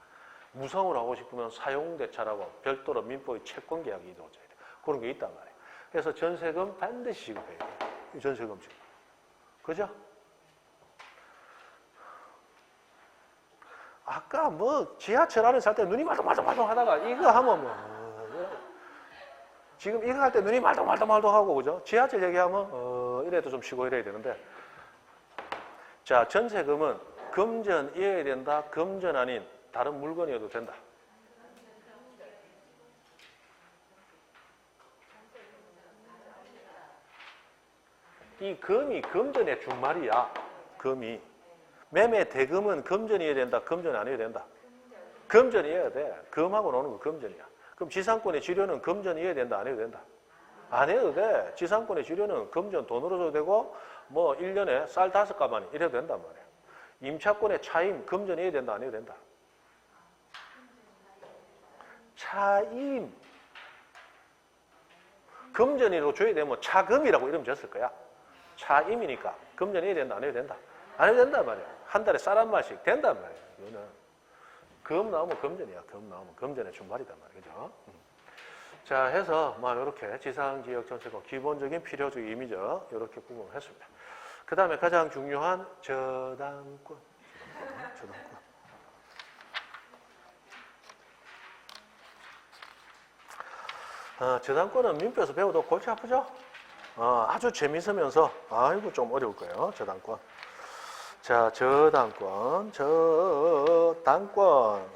무상으로 하고 싶으면 사용대차라고 별도로 민법의 채권계약이 이루어져야 돼. 그런 게 있단 말이야. 그래서 전세금 반드시 지급해야 돼. 전세금 지급. 그죠? 아까 뭐 지하철 안에 살 때 눈이 말똥말똥 하다가 이거 하면 뭐 지금 이거 할 때 눈이 말똥말똥 하고 그죠? 지하철 얘기하면 이래도 좀 쉬고 이래야 되는데 자 전세금은 금전이어야 된다. 금전 아닌 다른 물건이어도 된다. 이 금이 금전의 준말이야. 금이. 매매 대금은 금전이어야 된다. 금전 아니어야 된다. 금전이어야 돼. 금하고 노는 거 금전이야. 그럼 지상권의 지료는 금전이어야 된다. 안 해도 된다. 안 해도 돼. 지상권의 지료는 금전 돈으로 줘도 되고 뭐 1년에 쌀 5가마니 이래도 된단 말이야. 임차권의 차임 금전이어야 된다. 안 해도 된다. 차임. 금전으로 줘야 되면 차금이라고 이름 지었을 거야. 차임이니까 금전이어야 된다. 안 해도 된다. 안 해도 된단 말이야. 한 달에 쌀 한 마씩 된단 말이야. 이거는 금 나오면 금전이야. 금 나오면 금전의 준말이단 말이야. 그죠? 자, 해서 뭐 이렇게 지상지역 전세권 기본적인 필요적 의미죠. 이렇게 구분을 했습니다. 그 다음에 가장 중요한 저당권. 저당권은 민법에서 배워도 골치 아프죠? 아주 재미있으면서 아이고 좀 어려울 거예요. 저당권. 자, 저당권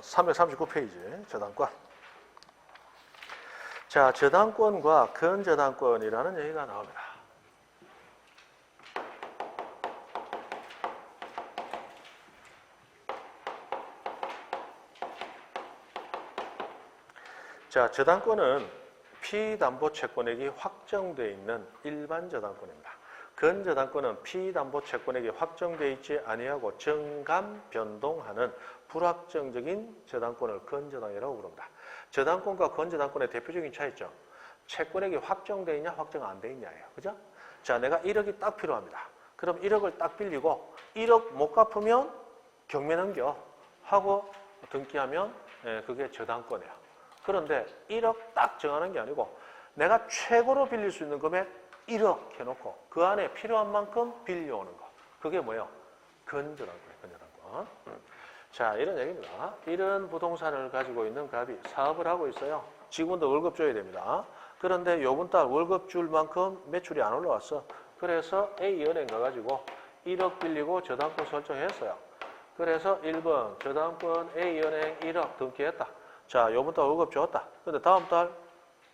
339페이지 저당권. 자, 저당권과 근저당권이라는 얘기가 나옵니다. 자, 저당권은 피담보 채권액이 확정되어 있는 일반 저당권입니다. 근저당권은 피담보 채권액이 확정되어 있지 아니하고 정감 변동하는 불확정적인 저당권을 근저당이라고 부릅니다. 저당권과 근저당권의 대표적인 차이점. 채권액이 확정되어 있냐 확정 안 되어 있냐예요. 그죠? 자, 내가 1억이 딱 필요합니다. 그럼 1억을 딱 빌리고 1억 못 갚으면 경매 넘겨 하고 등기하면 그게 저당권이야. 그런데 1억 딱 정하는 게 아니고 내가 최고로 빌릴 수 있는 금액 1억 해놓고 그 안에 필요한 만큼 빌려오는 거. 그게 뭐예요? 근저당권이에요. 근저당권. 자, 이런 얘기입니다. 이런 부동산을 가지고 있는 갑이 사업을 하고 있어요. 직원도 월급 줘야 됩니다. 그런데 요번 달 월급 줄 만큼 매출이 안 올라왔어. 그래서 A은행 가가지고 1억 빌리고 저당권 설정했어요. 그래서 1번 저당권 A은행 1억 등기했다. 자, 요번 달 월급 줬다. 근데 다음 달,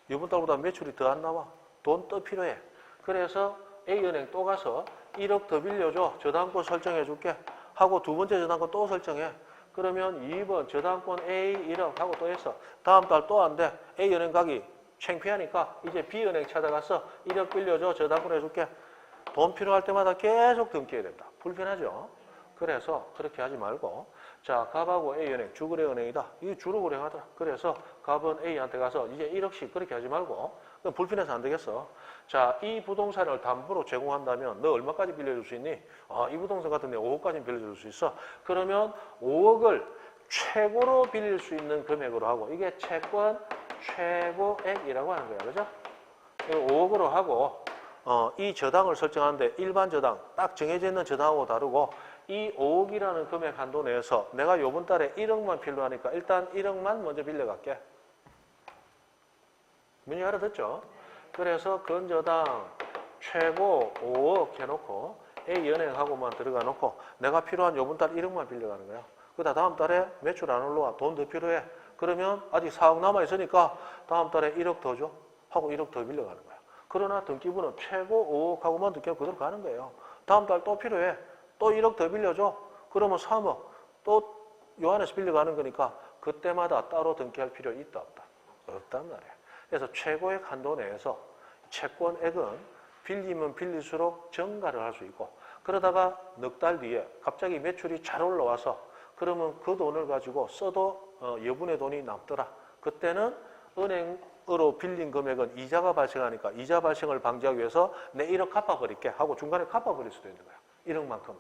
이번 달보다 매출이 더 안 나와. 돈 더 필요해. 그래서 A은행 또 가서 1억 더 빌려줘. 저당권 설정해 줄게. 하고 두 번째 저당권 또 설정해. 그러면 2번 저당권 A 1억 하고 또 했어. 다음 달 또 안 돼. A은행 가기 창피하니까 이제 B은행 찾아가서 1억 빌려줘. 저당권 해줄게. 돈 필요할 때마다 계속 등기해야 된다. 불편하죠? 그래서 그렇게 하지 말고 자, 갑하고 A은행 주거래은행이다. 이게 주로 거래하더라. 그래서 갑은 A한테 가서 이제 1억씩 그렇게 하지 말고 그럼 불편해서 안 되겠어. 자, 이 부동산을 담보로 제공한다면 너 얼마까지 빌려줄 수 있니? 이 부동산 같은데 5억까지 빌려줄 수 있어. 그러면 5억을 최고로 빌릴 수 있는 금액으로 하고 이게 채권 최고액이라고 하는 거야. 그죠? 5억으로 하고 이 저당을 설정하는데 일반 저당 딱 정해져 있는 저당하고 다르고 이 5억이라는 금액 한도 내에서 내가 요번 달에 1억만 필요하니까 일단 1억만 먼저 빌려갈게. 문제 알아듣죠? 그래서 근저당 최고 5억 해놓고 A은행하고만 들어가 놓고 내가 필요한 요번 달 1억만 빌려가는 거야. 그러다 다음 달에 매출 안 올라와. 돈 더 필요해. 그러면 아직 4억 남아있으니까 다음 달에 1억 더 줘. 하고 1억 더 빌려가는 거야. 그러나 등기부는 최고 5억하고만 등기하고 그대로 가는 거예요. 다음 달 또 필요해. 또 1억 더 빌려줘. 그러면 3억. 또 요 안에서 빌려가는 거니까 그때마다 따로 등기할 필요 있다 없다? 없단 말이에요. 그래서 최고액 한도 내에서 채권액은 빌리면 빌릴수록 증가를 할 수 있고 그러다가 넉 달 뒤에 갑자기 매출이 잘 올라와서 그러면 그 돈을 가지고 써도 여분의 돈이 남더라. 그때는 은행으로 빌린 금액은 이자가 발생하니까 이자 발생을 방지하기 위해서 내 1억 갚아버릴게 하고 중간에 갚아버릴 수도 있는 거야. 1억만큼.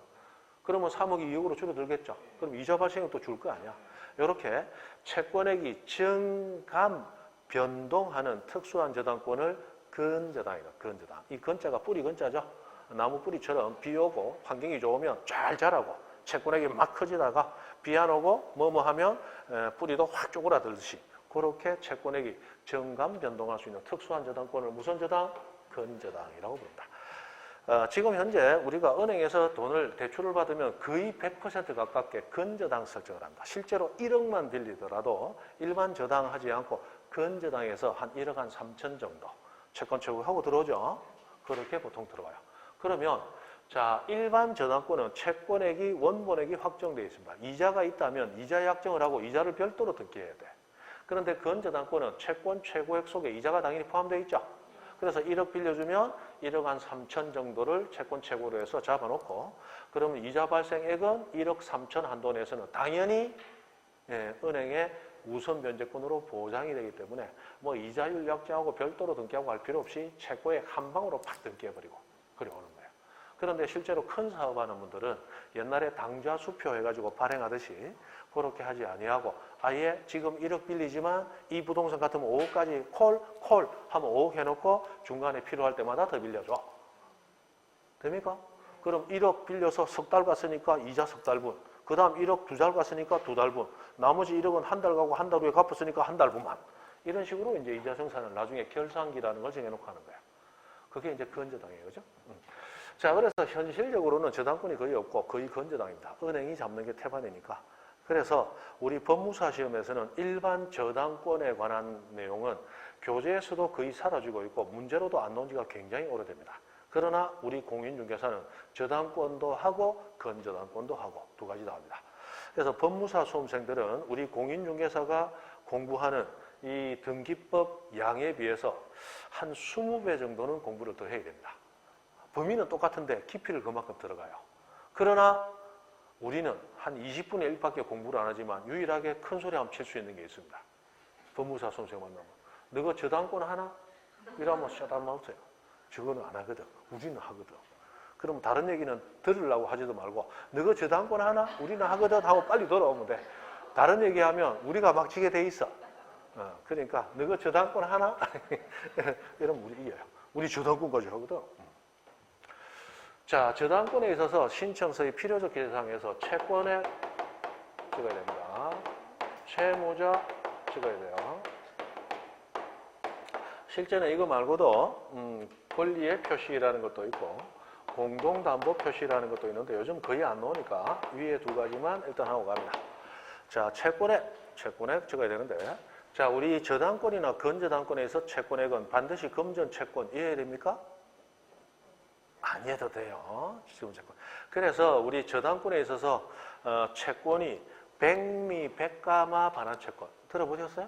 그러면 3억이 2억으로 줄어들겠죠. 그럼 이자 발생은 또 줄 거 아니야. 이렇게 채권액이 증감, 변동하는 특수한 저당권을 근저당이다. 근저당. 이 근자가 뿌리 근자죠. 나무 뿌리처럼 비 오고 환경이 좋으면 잘 자라고 채권액이 막 커지다가 비 안 오고 뭐뭐 하면 뿌리도 확 쪼그라들듯이 그렇게 채권액이 증감 변동할 수 있는 특수한 저당권을 무슨 저당? 근저당이라고 부른다. 지금 현재 우리가 은행에서 돈을 대출을 받으면 거의 100% 가깝게 근저당 설정을 합니다. 실제로 1억만 빌리더라도 일반 저당하지 않고 근저당에서 한 1억 한 3천 정도 채권 채굴하고 들어오죠. 그렇게 보통 들어와요. 그러면 자 일반 저당권은 채권액이 원본액이 확정되어 있습니다. 이자가 있다면 이자 약정을 하고 이자를 별도로 등기해야 돼. 그런데 근저당권은 채권 최고액 속에 이자가 당연히 포함되어 있죠. 그래서 1억 빌려주면 1억 한 3천 정도를 채권 최고로 해서 잡아놓고 그러면 이자 발생액은 1억 3천 한도 내에서는 당연히 은행의 우선 변제권으로 보장이 되기 때문에 뭐 이자율 약정하고 별도로 등기하고 할 필요 없이 채권액 한 방으로 팍 등기해버리고 그래 오는 거예요. 그런데 실제로 큰 사업하는 분들은 옛날에 당좌 수표 해가지고 발행하듯이 그렇게 하지 아니하고 아예 지금 1억 빌리지만 이 부동산 같으면 5억까지 콜 하면 5억 해놓고 중간에 필요할 때마다 더 빌려줘. 됩니까? 그럼 1억 빌려서 석 달 갔으니까 이자 석 달분. 그 다음 1억 2달 갔으니까 2달분. 나머지 1억은 한 달 가고 한 달 후에 갚았으니까 한 달분만. 이런 식으로 이제 이자 정산을 나중에 결산기라는 걸 정해놓고 하는 거예요. 그게 이제 근저당이에요. 그죠? 자, 그래서 현실적으로는 저당권이 거의 없고 거의 근저당입니다. 은행이 잡는 게 태반이니까. 그래서 우리 법무사 시험에서는 일반 저당권에 관한 내용은 교재에서도 거의 사라지고 있고 문제로도 안 나온 지가 굉장히 오래됩니다. 그러나 우리 공인중개사는 저당권도 하고 근저당권도 하고 두 가지 다 합니다. 그래서 법무사 수험생들은 우리 공인중개사가 공부하는 이 등기법 양에 비해서 한 20배 정도는 공부를 더 해야 됩니다. 범위는 똑같은데 깊이를 그만큼 들어가요. 그러나 우리는 한 20분의 1밖에 공부를 안 하지만 유일하게 큰 소리 한번 칠 수 있는 게 있습니다. 법무사 수험생 만나면. 너가 저당권 하나? 이러면 샷아웃해요. 저거는 안 하거든. 우리는 하거든. 그럼 다른 얘기는 들으려고 하지도 말고 너가 저당권 하나? 우리는 하거든 하고 빨리 돌아오면 돼. 다른 얘기하면 우리가 막히게 돼 있어. 그러니까 너가 저당권 하나? 이러면 우리 이겨요. 우리 저당권까지 하거든. 자, 저당권에 있어서 신청서의 필요적 계상에서 채권에 찍어야 됩니다. 채무자 찍어야 돼요. 실제는 이거 말고도 권리의 표시라는 것도 있고 공동담보 표시라는 것도 있는데 요즘 거의 안 나오니까 위에 두 가지만 일단 하고 갑니다. 자, 채권액 찍어야 되는데 자, 우리 저당권이나 근저당권에서 채권액은 반드시 금전 채권 이해해야 됩니까? 안 해도 돼요. 지금 채권. 그래서 우리 저당권에 있어서 채권이 백미, 백가마, 반환 채권 들어보셨어요?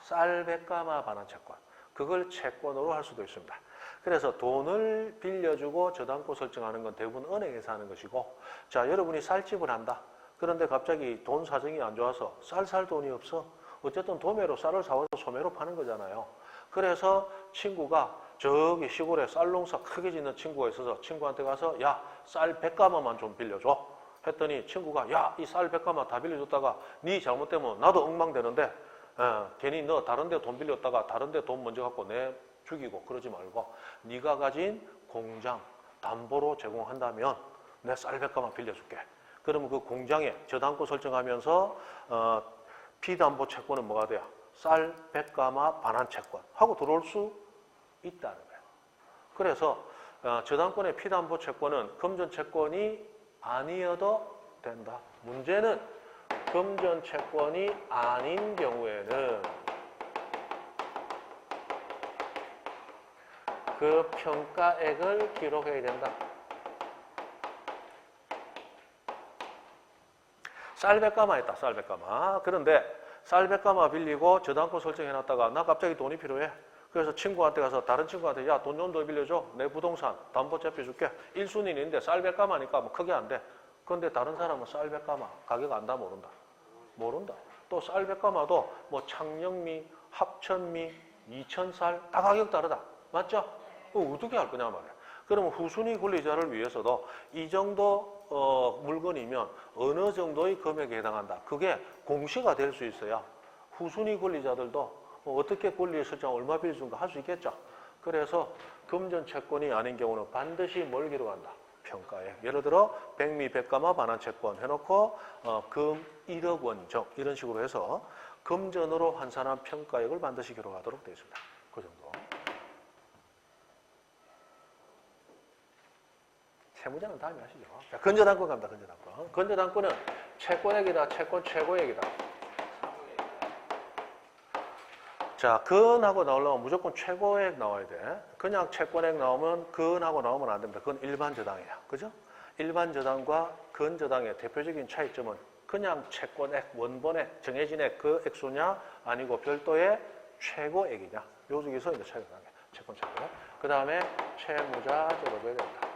쌀, 백가마, 반환 채권. 그걸 채권으로 할 수도 있습니다. 그래서 돈을 빌려주고 저당권 설정하는 건 대부분 은행에서 하는 것이고 자, 여러분이 쌀집을 한다. 그런데 갑자기 돈 사정이 안 좋아서 쌀 살 돈이 없어. 어쨌든 도매로 쌀을 사와서 소매로 파는 거잖아요. 그래서 친구가 저기 시골에 쌀 농사 크게 짓는 친구가 있어서 친구한테 가서 야, 쌀 100가마만 좀 빌려줘. 했더니 친구가 야, 이 쌀 100가마 다 빌려줬다가 네 잘못되면 나도 엉망되는데 괜히 너 다른 데 돈 빌렸다가 다른 데 돈 먼저 갖고 내 죽이고 그러지 말고 네가 가진 공장 담보로 제공한다면 내 쌀 100가마 빌려줄게. 그러면 그 공장에 저당권 설정하면서 피담보 채권은 뭐가 돼요? 쌀 100가마 반환 채권 하고 들어올 수 있다는 거예요. 그래서 저당권의 피담보 채권은 금전 채권이 아니어도 된다. 문제는 금전 채권이 아닌 경우에는 그 평가액을 기록해야 된다. 쌀백가마 있다. 쌀백가마. 그런데 쌀백가마 빌리고 저당권 설정해놨다가 나 갑자기 돈이 필요해. 그래서 친구한테 가서 다른 친구한테 야, 돈 좀 더 빌려줘. 내 부동산 담보 잡혀줄게. 1순위인데 쌀백가마니까 뭐 크게 안 돼. 그런데 다른 사람은 쌀백가마 가격 안다 모른다. 모른다. 또 쌀백가마도 뭐 창녕미, 합천미, 이천쌀 다 가격 다르다. 맞죠? 어떻게 할 거냐 말이야. 그러면 후순위 권리자를 위해서도 이 정도 물건이면 어느 정도의 금액에 해당한다. 그게 공시가 될 수 있어야 후순위 권리자들도 어떻게 권리의 설정 얼마 빌려준가 할 수 있겠죠. 그래서 금전 채권이 아닌 경우는 반드시 뭘 기록한다. 평가액. 예를 들어 백미 백가마 반환 채권 해놓고 금 1억 원정 이런 식으로 해서 금전으로 환산한 평가액을 반드시 기록하도록 되어 있습니다. 그 정도. 세무자는 다음에 하시죠. 자, 건저당권 갑니다. 건저당권. 건저당권은 채권액이다. 채권 최고액이다. 자, 근하고 나오려면 무조건 최고액 나와야 돼. 그냥 채권액 나오면 근하고 나오면 안 됩니다. 그건 일반 저당이에요. 그죠? 일반 저당과 근저당의 대표적인 차이점은 그냥 채권액, 원본액, 정해진 액 그 액수냐 아니고 별도의 최고액이냐. 요 중에서 이제 차이가 나게. 채권 최고액. 그 다음에 채무자 제도줘야 됩니다.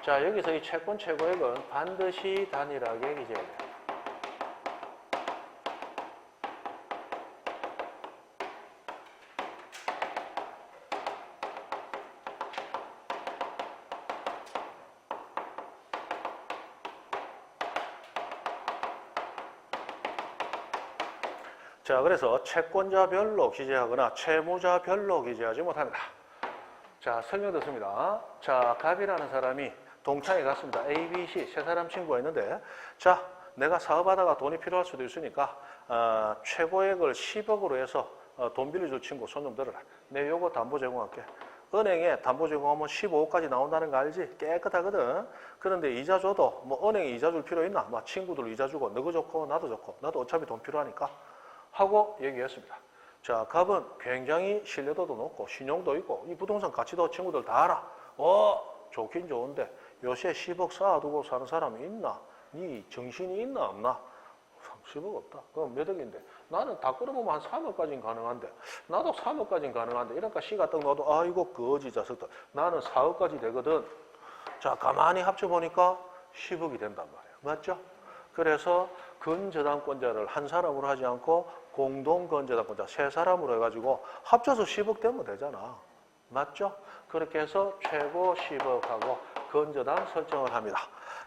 자, 여기서 이 채권 최고액은 반드시 단일하게 기재해야 돼요. 자, 그래서 채권자별로 기재하거나 채무자별로 기재하지 못합니다. 자, 설명 듣습니다. 자, 갑이라는 사람이 동창회 갔습니다. A, B, C 세 사람 친구가 있는데 자, 내가 사업하다가 돈이 필요할 수도 있으니까 최고액을 10억으로 해서 돈 빌려줄 친구 손 좀 들어라. 내 요거 담보 제공할게. 은행에 담보 제공하면 15억까지 나온다는 거 알지? 깨끗하거든. 그런데 이자 줘도 뭐 은행에 이자 줄 필요 있나? 뭐 친구들 이자 주고 너도 좋고 나도 좋고 나도 어차피 돈 필요하니까 하고 얘기했습니다. 자, 갑은 굉장히 신뢰도도 높고 신용도 있고 이 부동산 가치도 친구들 다 알아. 좋긴 좋은데 요새 10억 쌓아두고 사는 사람이 있나? 네 정신이 있나 없나? 10억 없다. 그럼 몇 억인데? 나는 다 끌어보면 한 3억까지는 가능한데 나도 3억까지는 가능한데 이러니까 씨가 떡 넣어도 아이고 거지 자석들 나는 4억까지 되거든. 자, 가만히 합쳐보니까 10억이 된단 말이에요. 맞죠? 그래서 근저당권자를 한 사람으로 하지 않고 공동근저당권자 세 사람으로 해가지고 합쳐서 10억 되면 되잖아. 맞죠? 그렇게 해서 최고 10억하고 근저당 설정을 합니다.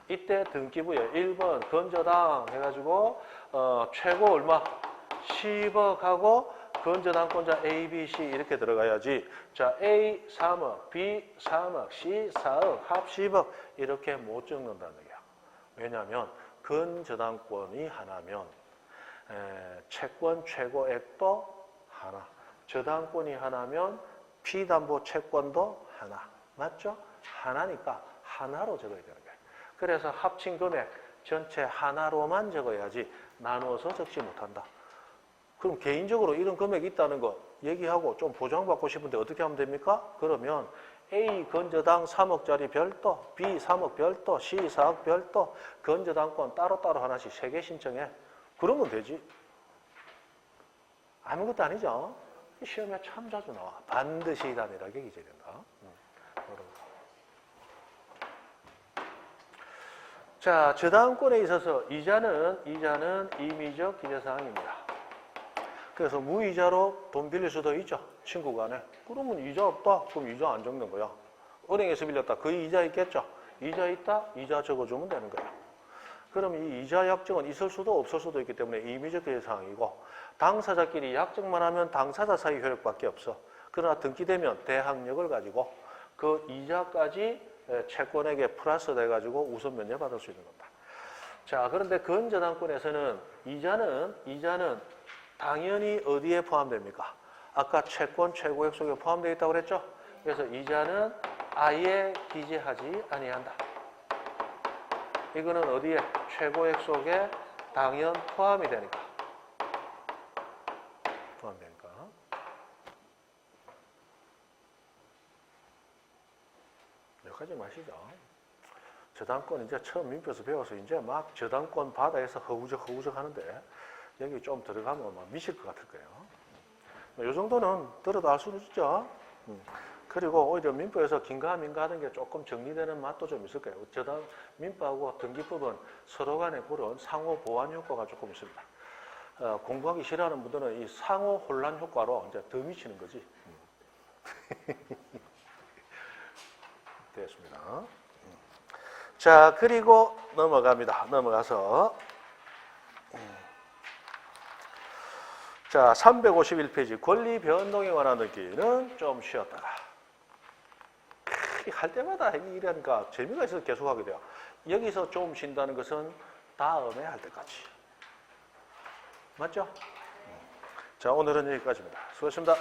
이때 등기부에 1번 근저당 해가지고 최고 얼마? 10억하고 근저당권자 A, B, C 이렇게 들어가야지. 자, A 3억, B 3억, C 4억, 합 10억 이렇게 못 적는다는 얘기야. 왜냐하면 근저당권이 하나면 채권 최고액도 하나, 저당권이 하나면 피담보 채권도 하나. 맞죠? 하나니까 하나로 적어야 되는 거예요. 그래서 합친 금액 전체 하나로만 적어야지 나누어서 적지 못한다. 그럼 개인적으로 이런 금액이 있다는 거 얘기하고 좀 보장받고 싶은데 어떻게 하면 됩니까? 그러면 A 건저당 3억짜리 별도, B 3억 별도, C 4억 별도, 건저당권 따로따로 하나씩 3개 신청해. 그러면 되지. 아무것도 아니죠. 시험에 참 자주 나와. 반드시 단일하게 기재된다. 자, 저당권에 있어서 이자는 임의적 기재사항입니다. 그래서 무이자로 돈 빌릴 수도 있죠. 친구 간에. 그러면 이자 없다? 그럼 이자 안 적는 거야. 은행에서 빌렸다. 그 이자 있겠죠. 이자 있다? 이자 적어주면 되는 거야. 그럼 이 이자 약정은 있을 수도 없을 수도 있기 때문에 임의적 기재사항이고 당사자끼리 약정만 하면 당사자 사이 효력밖에 없어. 그러나 등기되면 대항력을 가지고 그 이자까지 채권에게 플러스 돼가지고 우선 면제받을 수 있는 겁니다. 자, 그런데 근저당권에서는 이자는 당연히 어디에 포함됩니까? 아까 채권 최고액 속에 포함되어 있다고 그랬죠? 그래서 이자는 아예 기재하지 아니한다. 이거는 어디에? 최고액 속에 당연 포함이 되니까. 포함되니까. 여기까지 마시죠. 저당권 이제 처음 민법에서 배워서 이제 막 저당권 바다에서 허우적 하는데 여기 좀 들어가면 막 미칠 것 같을 거예요. 이 정도는 들어도 알 수는 있죠. 그리고 오히려 민법에서 긴가민가 하는 게 조금 정리되는 맛도 좀 있을 거예요. 저당 민법하고 등기법은 서로 간에 그런 상호 보완 효과가 조금 있습니다. 공부하기 싫어하는 분들은 이 상호 혼란 효과로 이제 더 미치는 거지. 됐습니다. 자, 그리고 넘어갑니다. 넘어가서 자, 351페이지 권리 변동에 관한 느끼는 좀 쉬었다가 할 때마다 이러니까 재미가 있어서 계속 하게 돼요. 여기서 좀 쉰다는 것은 다음에 할 때까지. 맞죠? 자, 오늘은 여기까지입니다. 수고하셨습니다.